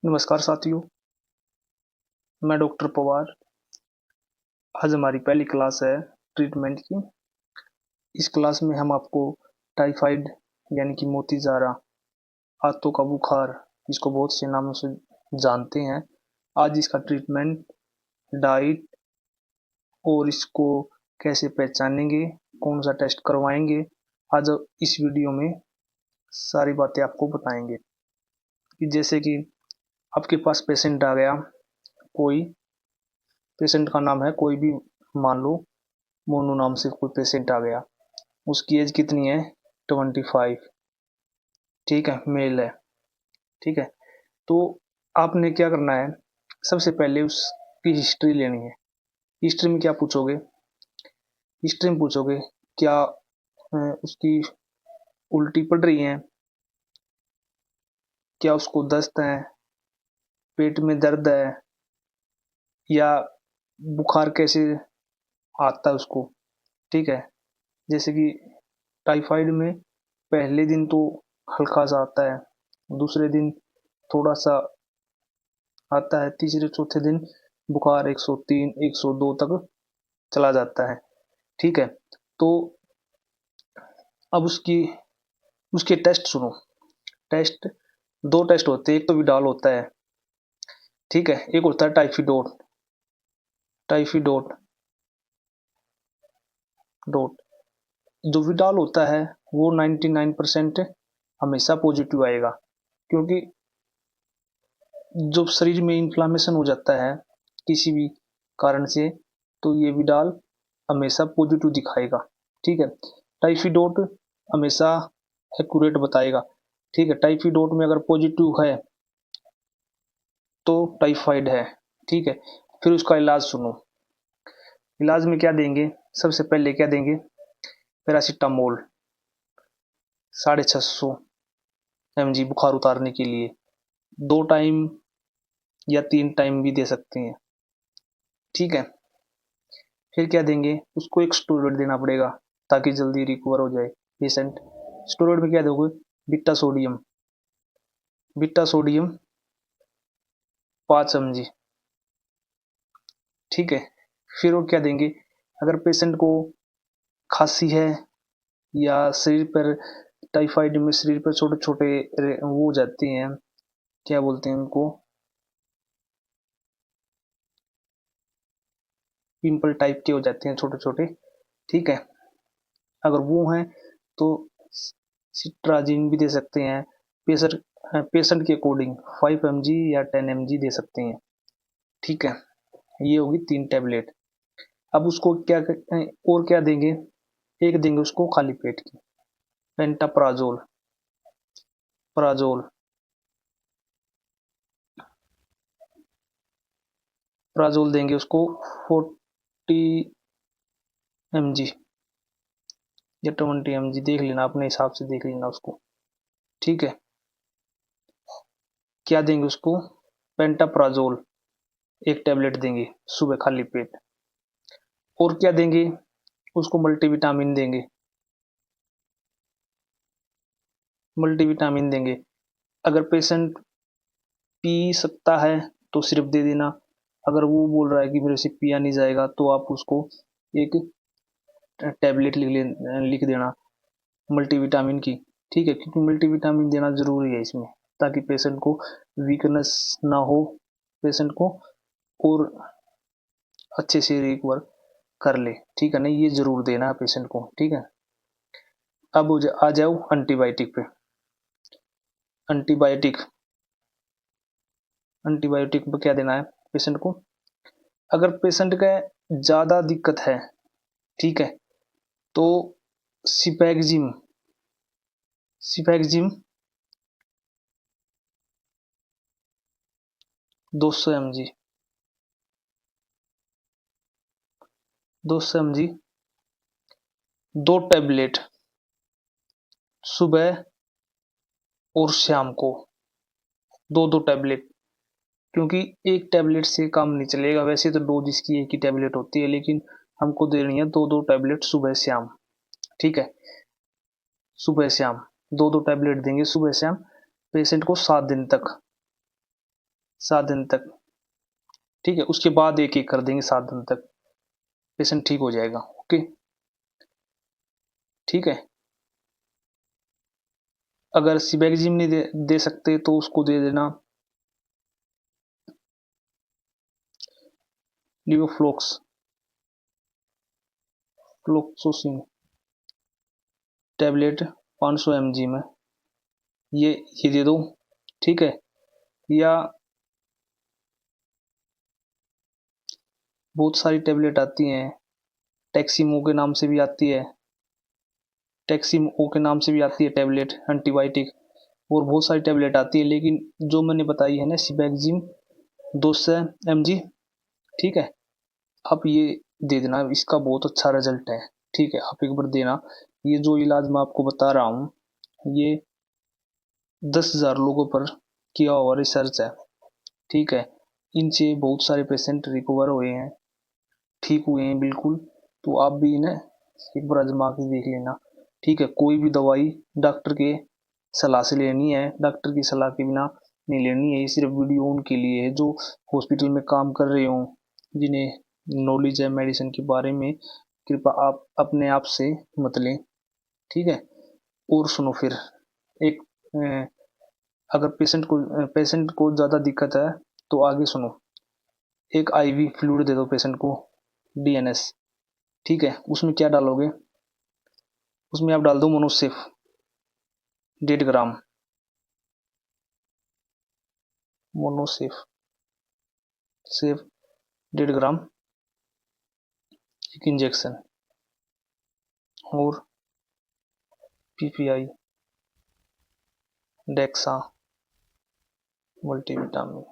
नमस्कार साथियों, मैं डॉक्टर पवार। आज हमारी पहली क्लास है ट्रीटमेंट की। इस क्लास में हम आपको टाइफाइड यानी कि मोतीज़ारा, हाथों का बुखार, इसको बहुत से नामों से जानते हैं। आज इसका ट्रीटमेंट, डाइट और इसको कैसे पहचानेंगे, कौन सा टेस्ट करवाएंगे, आज इस वीडियो में सारी बातें आपको बताएंगे। कि जैसे कि आपके पास पेशेंट आ गया, कोई पेशेंट का नाम है कोई भी, मान लो मोनू नाम से कोई पेशेंट आ गया। उसकी एज कितनी है? 25। ठीक है, मेल है। ठीक है, तो आपने क्या करना है, सबसे पहले उसकी हिस्ट्री लेनी है। हिस्ट्री में क्या पूछोगे? हिस्ट्री में पूछोगे क्या उसकी उल्टी पड़ रही है, क्या उसको दस्त है, पेट में दर्द है, या बुखार कैसे आता है उसको। ठीक है, जैसे कि टाइफाइड में पहले दिन तो हल्का सा आता है, दूसरे दिन थोड़ा सा आता है, तीसरे चौथे दिन बुखार 103 102 तक चला जाता है। ठीक है, तो अब उसके टेस्ट सुनो। टेस्ट दो टेस्ट होते हैं, एक तो विडाल होता है, ठीक है, एक होता है टाइफिडोट। टाइफिडोट डोट जो विडाल होता है वो 99% हमेशा पॉजिटिव आएगा, क्योंकि जब शरीर में इन्फ्लामेशन हो जाता है किसी भी कारण से, तो ये विडाल हमेशा पॉजिटिव दिखाएगा। ठीक है, टाइफिडोट हमेशा एक्यूरेट बताएगा। ठीक है, टाइफिडोट में अगर पॉजिटिव है तो टाइफाइड है। ठीक है, फिर उसका इलाज सुनो। इलाज में क्या देंगे? सबसे पहले क्या देंगे? पैरासीटामोल 650 mg बुखार उतारने के लिए, 2 टाइम या 3 टाइम भी दे सकते हैं। ठीक है, फिर क्या देंगे? उसको एक स्टेरॉइड देना पड़ेगा ताकि जल्दी रिकवर हो जाए पेशेंट। स्टेरॉइड में क्या दोगे? Beta sodium. Beta sodium 5 mg। ठीक है, फिर वो क्या देंगे? अगर पेशेंट को खांसी है या शरीर पर, टाइफाइड में शरीर पर छोटे छोटे वो हो जाते हैं, क्या बोलते हैं उनको, पिंपल टाइप के हो जाते हैं छोटे छोटे। ठीक है, अगर वो हैं तो सिट्राजिन भी दे सकते हैं। पेशेंट पेशेंट के अकॉर्डिंग 5 mg या 10 mg दे सकते हैं। ठीक है, ये होगी 3 टैबलेट। अब उसको क्या और क्या देंगे? एक देंगे उसको खाली पेट की, पेंटाप्राजोल। प्राजोल प्राजोल देंगे उसको 40 mg या 20 mg, देख लेना अपने हिसाब से, देख लेना उसको। ठीक है, क्या देंगे उसको? पेंटाप्राजोल 1 टैबलेट देंगे सुबह खाली पेट। और क्या देंगे? उसको मल्टीविटामिन देंगे। मल्टीविटामिन देंगे। अगर पेशेंट पी सकता है तो सिर्फ दे देना। अगर वो बोल रहा है कि मेरे से पिया नहीं जाएगा तो आप उसको एक टैबलेट लिख देना मल्टीविटामिन की। ठीक है, क्योंकि मल्टीविटामिन देना जरूरी है इसमें, ताकि पेशेंट को वीकनेस ना हो, पेशेंट को और अच्छे से रिकवर कर ले। ठीक है, नहीं ये जरूर देना है पेशेंट को। ठीक है, अब आ जाओ एंटीबायोटिक पे। एंटीबायोटिक एंटीबायोटिक पे क्या देना है पेशेंट को? अगर पेशेंट का ज्यादा दिक्कत है, ठीक है, तो सिपैक्जिम सिपैक्जिम 200 mg, 200 mg 2 टैबलेट सुबह और शाम को, 2 2 टैबलेट। क्योंकि एक टैबलेट से काम नहीं चलेगा, वैसे तो डोज इसकी एक ही टैबलेट होती है, लेकिन हमको देनी है 2 2 टैबलेट सुबह शाम। ठीक है, सुबह शाम 2 2 टैबलेट देंगे सुबह शाम पेशेंट को 7 दिन तक। 7 दिन तक, ठीक है। उसके बाद एक एक कर देंगे 7 दिन तक, पेशेंट ठीक हो जाएगा। ओके, ठीक है। अगर सिबेक्जिम नहीं दे सकते तो उसको दे देना लिवोफ्लोक्स, फ्लोक्सोसिन टैबलेट 500 mg में, ये दे दो, ठीक है। या बहुत सारी टैबलेट आती हैं, टैक्सिमो के नाम से भी आती है, टैक्सिमो के नाम से भी आती है टैबलेट एंटीबायोटिक, और बहुत सारी टैबलेट आती है, लेकिन जो मैंने बताई है ना सिबेक्जिम 200 mg, ठीक है। आप ये दे देना, इसका बहुत अच्छा रिजल्ट है, ठीक है। आप एक बार देना। ये जो इलाज मैं आपको बता रहा हूँ, ये 10,000 लोगों पर किया हुआ रिसर्च है, ठीक है। इनसे बहुत सारे पेशेंट रिकवर हुए हैं, ठीक हुए हैं बिल्कुल। तो आप भी इन्हें एक बार आजमा के देख लेना, ठीक है। कोई भी दवाई डॉक्टर के सलाह से लेनी है, डॉक्टर की सलाह के बिना नहीं लेनी है। ये सिर्फ वीडियो उनके लिए है जो हॉस्पिटल में काम कर रहे हों, जिन्हें नॉलेज है मेडिसिन के बारे में। कृपया आप अपने आप से मत लें, ठीक है। और सुनो फिर, एक अगर पेशेंट को ज़्यादा दिक्कत है तो आगे सुनो, एक आईवी फ्लूइड दे दो पेशेंट को, डीएनएस, ठीक है। उसमें क्या डालोगे, उसमें आप डाल दो मोनोसेफ 1.5 ग्राम, मोनोसेफ सेफ 1.5 ग्राम, एक इंजेक्शन, और पीपीआई डेक्सा मल्टीविटामिन।